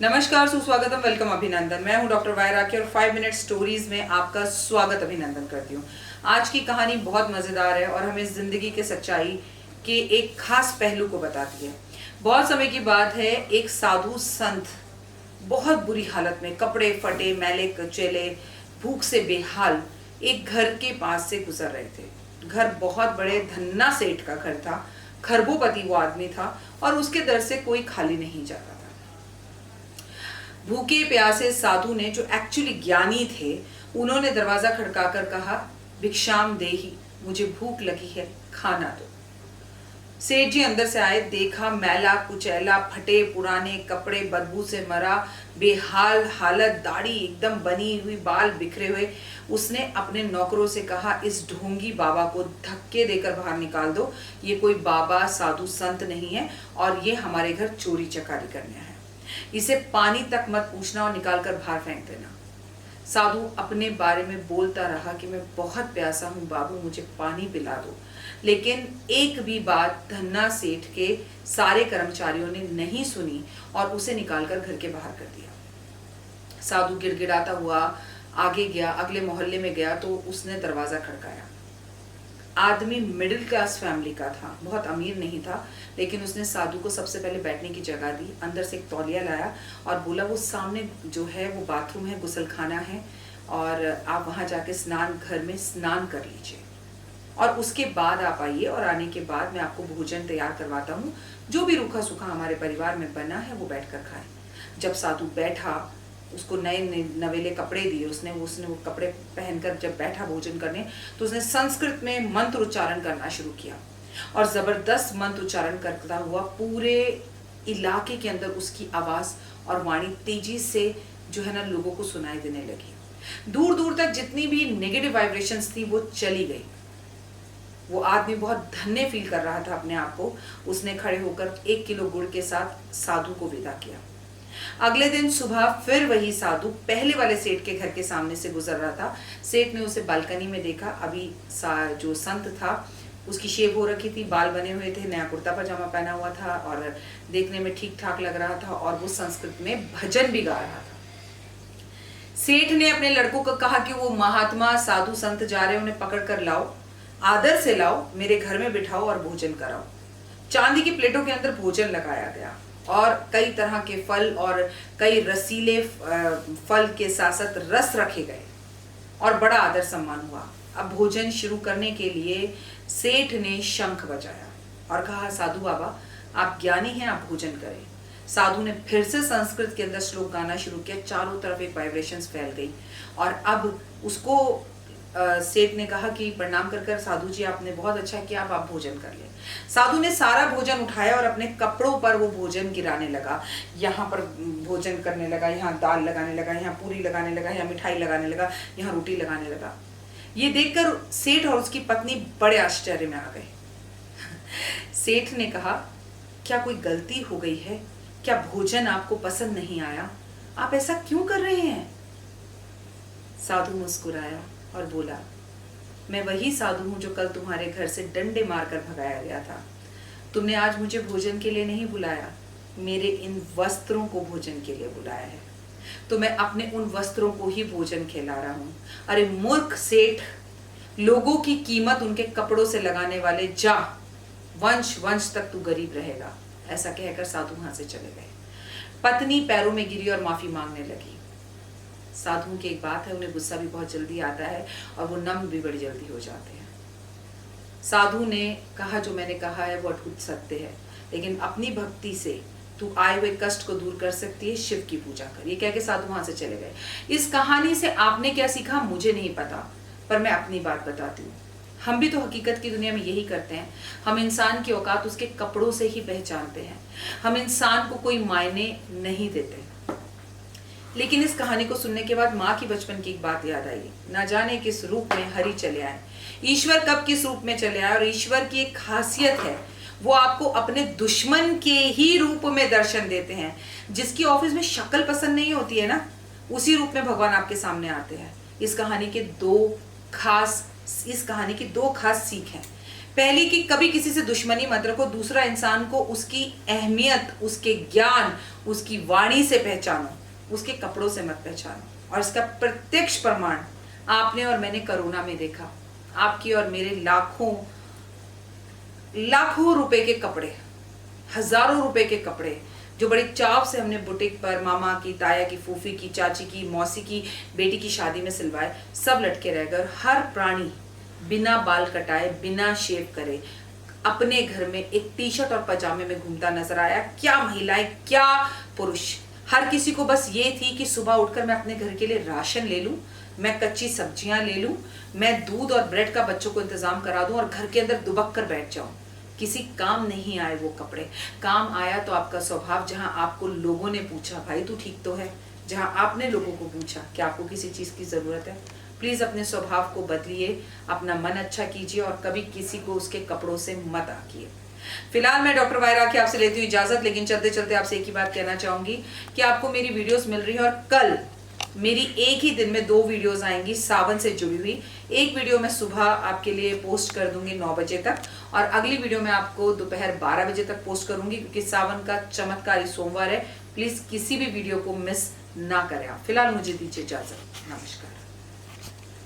नमस्कार, सुस्वागतम, वेलकम, अभिनंदन। मैं हूं डॉक्टर वाय राखी और 5 मिनट स्टोरीज में आपका स्वागत अभिनंदन करती हूं। आज की कहानी बहुत मजेदार है और हमें जिंदगी के सच्चाई के एक खास पहलू को बताती है। बहुत समय की बात है, एक साधु संत बहुत बुरी हालत में, कपड़े फटे, मैले कुचेले, भूख से बेहाल, एक घर के पास से गुजर रहे थे। घर बहुत बड़े धन्ना सेठ का घर था, खरबोपति वो आदमी था और उसके दर से कोई खाली नहीं जाता था। भूखे प्यासे साधु ने, जो एक्चुअली ज्ञानी थे, उन्होंने दरवाजा खड़काकर कहा, भिक्षाम देही, मुझे भूख लगी है, खाना दो। सेठ जी अंदर से आए, देखा मैला कुचैला, फटे पुराने कपड़े, बदबू से मरा, बेहाल हालत, दाढ़ी एकदम बनी हुई, बाल बिखरे हुए। उसने अपने नौकरों से कहा, इस ढोंगी बाबा को धक्के देकर बाहर निकाल दो। ये कोई बाबा साधु संत नहीं है और ये हमारे घर चोरी चकारी करने आया है। इसे पानी तक मत पूछना और निकाल कर बाहर फेंक देना। साधु अपने बारे में बोलता रहा कि मैं बहुत प्यासा हूं बाबू, मुझे पानी पिला दो। लेकिन एक भी बात धन्ना सेठ के सारे कर्मचारियों ने नहीं सुनी और उसे निकालकर घर के बाहर कर दिया। साधु गिड़गिड़ाता हुआ आगे गया, अगले मोहल्ले में गया तो उसने दरवाजा खड़काया। आदमी मिडिल क्लास फैमिली का था, बहुत अमीर नहीं था, लेकिन उसने साधु को सबसे पहले बैठने की जगह दी, अंदर से एक तौलिया लाया और बोला, वो सामने जो है वो बाथरूम है, गुसलखाना है और आप वहां जाके स्नान घर में स्नान कर लीजिए और उसके बाद आप आइए और आने के बाद मैं आपको भोजन तैयार करवाता हूँ, जो भी रूखा सूखा हमारे परिवार में बना है वो बैठकर खाएं। जब साधु बैठा, उसको नए नवेले कपड़े दिए, उसने वो कपड़े पहनकर जब बैठा भोजन करने तो उसने संस्कृत में मंत्र उच्चारण करना शुरू किया और जबरदस्त मंत्र उच्चारण करता हुआ पूरे इलाके के अंदर उसकी आवाज और वाणी तेजी से जो है ना लोगों को सुनाई देने लगी। दूर दूर तक जितनी भी नेगेटिव वाइब्रेशंस थी वो चली गई। वो आदमी बहुत धन्य फील कर रहा था अपने आप को। उसने खड़े होकर 1 किलो गुड़ के साथ साधु को विदा किया। अगले दिन सुबह फिर वही साधु पहले वाले सेठ के घर के सामने से गुजर रहा था। सेठ ने उसे बालकनी में देखा। अभी जो संत था उसकी शेव हो रखी थी, बाल बने हुए थे, नया कुर्ता पजामा पहना हुआ था और देखने में ठीक ठाक लग रहा था और वो संस्कृत में भजन भी गा रहा था। सेठ ने अपने लड़कों को कहा कि वो महात्मा साधु संत जा रहे हैं, उन्हें पकड़ कर लाओ, आदर से लाओ, मेरे घर में बिठाओ और भोजन कराओ। चांदी की प्लेटों के अंदर भोजन लगाया गया और कई तरह के फल और कई रसीले फल के साथ साथ रस रखे गए और बड़ा आदर सम्मान हुआ। अब भोजन शुरू करने के लिए सेठ ने शंख बजाया और कहा, साधु बाबा आप ज्ञानी हैं, आप भोजन करें। साधु ने फिर से संस्कृत के अंदर श्लोक गाना शुरू किया। चारों तरफ एक वाइब्रेशंस फैल गई और अब उसको सेठ ने कहा कि प्रणाम कर कर, साधु जी आपने बहुत अच्छा किया, अब आप भोजन कर ले। साधु ने सारा भोजन उठाया और अपने कपड़ों पर वो भोजन गिराने लगा। यहाँ पर भोजन करने लगा, यहाँ दाल लगाने लगा, यहाँ पूरी लगाने लगा, यहाँ मिठाई लगाने लगा, यहाँ रोटी लगाने लगा। ये देखकर सेठ और उसकी पत्नी बड़े आश्चर्य में आ गए। सेठ ने कहा, क्या कोई गलती हो गई है? क्या भोजन आपको पसंद नहीं आया? आप ऐसा क्यों कर रहे हैं? साधु मुस्कुराया और बोला, मैं वही साधु हूं जो कल तुम्हारे घर से डंडे मारकर भगाया गया था। तुमने आज मुझे भोजन के लिए नहीं बुलाया, मेरे इन वस्त्रों को भोजन के लिए बुलाया है। तो मैं अपने उन वस्त्रों को ही भोजन खिला रहा हूं। अरे मूर्ख सेठ, लोगों की कीमत उनके कपड़ों से लगाने वाले, जा, वंश वंश तक तू गरीब रहेगा। ऐसा कहकर साधु वहां से चले गए। पत्नी पैरों में गिरी और माफी मांगने लगी। साधुओं की एक बात है, उन्हें गुस्सा भी बहुत जल्दी आता है और वो नम भी बड़ी जल्दी हो जाते हैं। साधु ने कहा, जो मैंने कहा है वो अटूट सत्य है, लेकिन अपनी भक्ति से तू आए हुए कष्ट को दूर कर सकती है, शिव की पूजा कर। ये कह के साधु वहां से चले गए। इस कहानी से आपने क्या सीखा मुझे नहीं पता, पर मैं अपनी बात बताती हूँ। हम भी तो हकीकत की दुनिया में यही करते हैं। हम इंसान की औकात उसके कपड़ों से ही पहचानते हैं। हम इंसान को कोई मायने नहीं देते। लेकिन इस कहानी को सुनने के बाद माँ की बचपन की एक बात याद आई। ना जाने किस रूप में हरि चले आए, ईश्वर कब किस रूप में चले आए। और ईश्वर की एक खासियत है, वो आपको अपने दुश्मन के ही रूप में दर्शन देते हैं। जिसकी ऑफिस में शक्ल पसंद नहीं होती है ना, उसी रूप में भगवान आपके सामने आते हैं। इस कहानी की दो खास सीख हैं। पहली कि कभी किसी से दुश्मनी मत रखो, दूसरा इंसान को उसकी अहमियत, उसके ज्ञान, उसकी वाणी से पहचानो, उसके कपड़ों से मत पहचानो। और इसका प्रत्यक्ष प्रमाण आपने और मैंने कोरोना में देखा। आपकी और मेरे लाखों लाखों रुपए के कपड़े, हजारों रुपए के कपड़े जो बड़ी चाव से हमने बुटीक पर मामा की, ताया की, फूफी की, चाची की, मौसी की बेटी की शादी में सिलवाए, सब लटके रह गए। हर प्राणी बिना बाल कटाए, बिना शेव करे अपने घर में एक टी शर्ट और पजामे में घूमता नजर आया। क्या महिलाएं, क्या पुरुष, हर किसी को बस ये थी कि सुबह उठकर मैं अपने घर के लिए राशन ले लूं, मैं कच्ची सब्जियां ले लूं, मैं दूध और ब्रेड का बच्चों को इंतजाम करा दूं और घर के अंदर दुबक कर बैठ जाऊं। किसी काम नहीं आए वो कपड़े, काम आया तो आपका स्वभाव। जहां आपको लोगों ने पूछा भाई तू ठीक तो है, जहां आपने लोगों को पूछा क्या आपको किसी चीज की जरूरत है। प्लीज अपने स्वभाव को बदलिए, अपना मन अच्छा कीजिए और कभी किसी को उसके कपड़ों से मत आकिए। फिलहाल मैं डॉक्टर वायरा की आपसे लेती हूँ इजाजत, लेकिन चलते चलते आपसे एक ही बात कहना चाहूंगी कि आपको मेरी वीडियोस मिल रही है और कल मेरी एक ही दिन में 2 वीडियोस आएंगी सावन से जुड़ी हुई। एक वीडियो मैं सुबह आपके लिए पोस्ट कर दूंगी 9 बजे तक और अगली वीडियो मैं आपको दोपहर 12 बजे तक पोस्ट करूंगी, क्योंकि सावन का चमत्कारी सोमवार है। प्लीज किसी भी वीडियो को मिस ना करें आप। फिलहाल मुझे दीजिए इजाजत, नमस्कार।